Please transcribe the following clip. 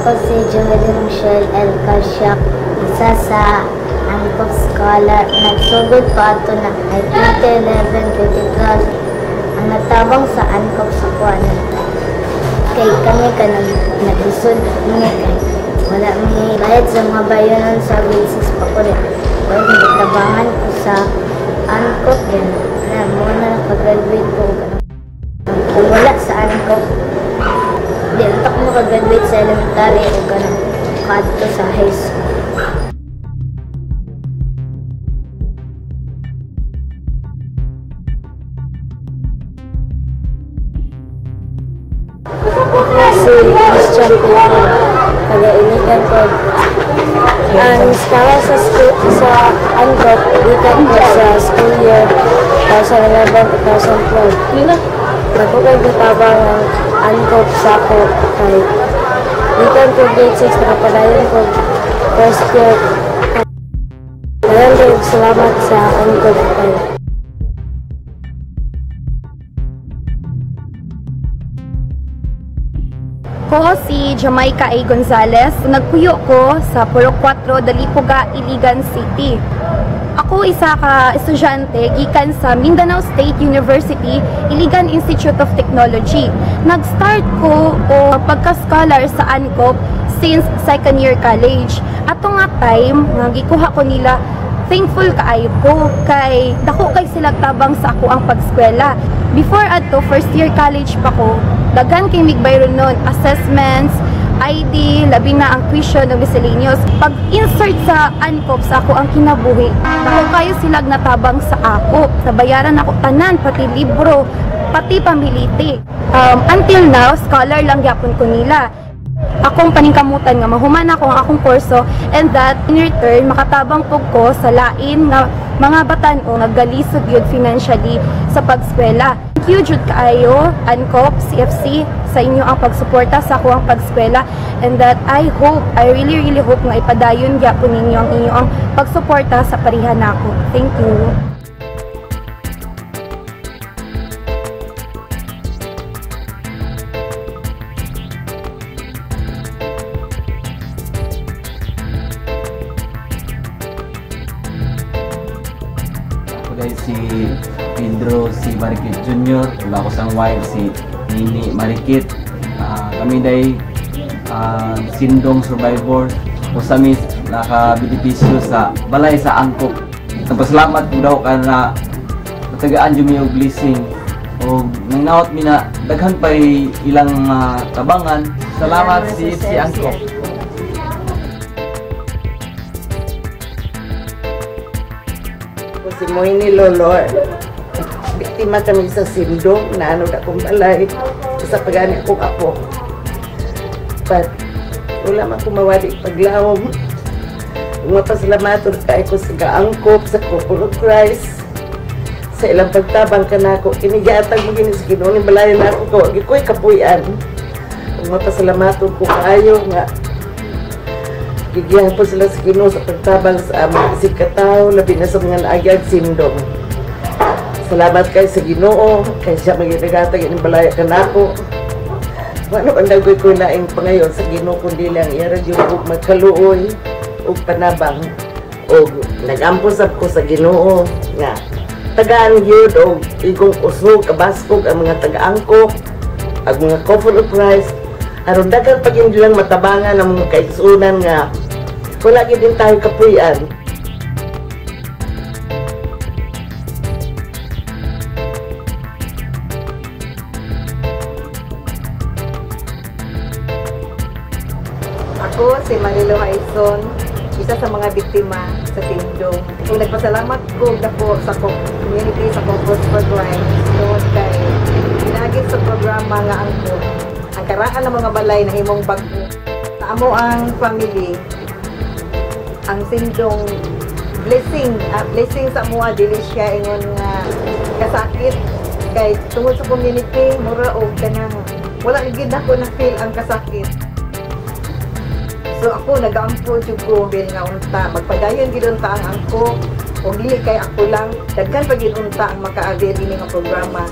Ako si Joel Michelle L. Kasyak, isa sa ANCOP scholar. Nagsugod pa ito na 2011-2012. Ang natabang sa ANCOP sa kuwanan. Kay kami ka nag-isod niya kay wala may bayad sa mga bayanan sa basis pa ko rin. Kaya nagtabangan ko sa ANCOP din. Muna na nakag-graduate ko. Kung wala sa ANCOP, di utak mo kag-graduate sa elementary o ganun kadto sa high school. Si Christian Pedro, taga-iligan ko. Ang stara sa ANCOP, ikan ko sa school year 2011-2012. Ako kay gitabang ang ANCOP sa ako kay ikan ko grade 6, nakapadayon ko first year. Maraming salamat sa ANCOP kay. Ko si Jamaica A. Gonzalez. Nagpuyo ko sa Purok 4, Dalipuga, Iligan City. Ako isa ka estudyante gikan sa Mindanao State University, Iligan Institute of Technology. Nag-start ko o pagka-scholar sa ANCOP since second year college. Ato nga time nga gikuha ko nila, thankful kaayo ko kay dako kay sila tabang sa ako ang pag-eskwela. Before adto first year college pa ko, daghan kay migbayron nun assessments, ID, labi na ang tuition ng miscellaneous. Pag-insert sa ANCOP sa ako ang kinabuhi, dako kayo sila natabang sa ako. Nabayaran ako tanan, pati libro, pati pamiliti. Until now, scholar lang gyapon ko nila. Akong paningkamutan nga mahuman ako ang akong kurso, and that in return makatabang pug ko sa lain nga mga batan-o nga galisod yun financially sa pag-eskwela. Thank you jud kaayo ANCOP, CFC sa inyo ang pagsuporta sa ako ang pag-eskwela, and that I really hope nga ipadayon gyapon ninyo ang inyong pagsuporta sa parihan nako. Thank you. Si Pedro C. Marikit Jr. Wala ko sang wife si Nini Marikit. Kami day sindong survivor o sa mis nakabenepisyo sa balay sa ANCOP. Nagpasalamat po daw ka na natagaan dyan may blessing o nangnawat mi na daghan pa ilang tabangan. Salamat si ANCOP. Si Moini Lolor, biktima kami sa sindong na akong balay sa pagani akong apo. But wala man akong mawali paglawom. Mapasalamat kay ko sa ANCOP, sa Couple of Christ, sa ilang pagtabang ka na ako. Kinigatag mo gini sa Ginoo ni balay na ako. Gikoy kapuyan. Mapasalamat ko kayo nga gigihan po sila sa Ginoo sa pagtabang sa aming isig katao, labi na sa mga naagyag sindong. Salamat kay sa Ginoo, kay siya maginagatag ng balaya ka na ako. Ano ang dagoy ko na ang pangayon sa Ginoo kundi lang iarad yung magkaluoy o panabang o nag-ampusap ko sa Ginoo nga tagaan yun o igong usog, kabaskog ang mga taga-ANCOP, ang mga Couple of Christ, aron dagan pag hindi lang matabangan ang mga kaigsunan nga wala din tayo kapuyan. Ako si Marilo Haison, isa sa mga biktima sa sindong. Kung nagpasalamat ko dako sa community sa Compost for Crime, noon kay ginagit sa programa nga ANCOP, ang karaan ng mga balay na himong bago. Sa amo ang family, ang sindong blessing sa mua dili siya ingon nga kasakit kay tungod sa community mura og kanang wala gid ako na feel ang kasakit. So ako nagaampo jud ko bil nga unta magpadayon gid unta ang angko o dili kay ako lang daghan pa gid unta ang maka-avail ini nga programa.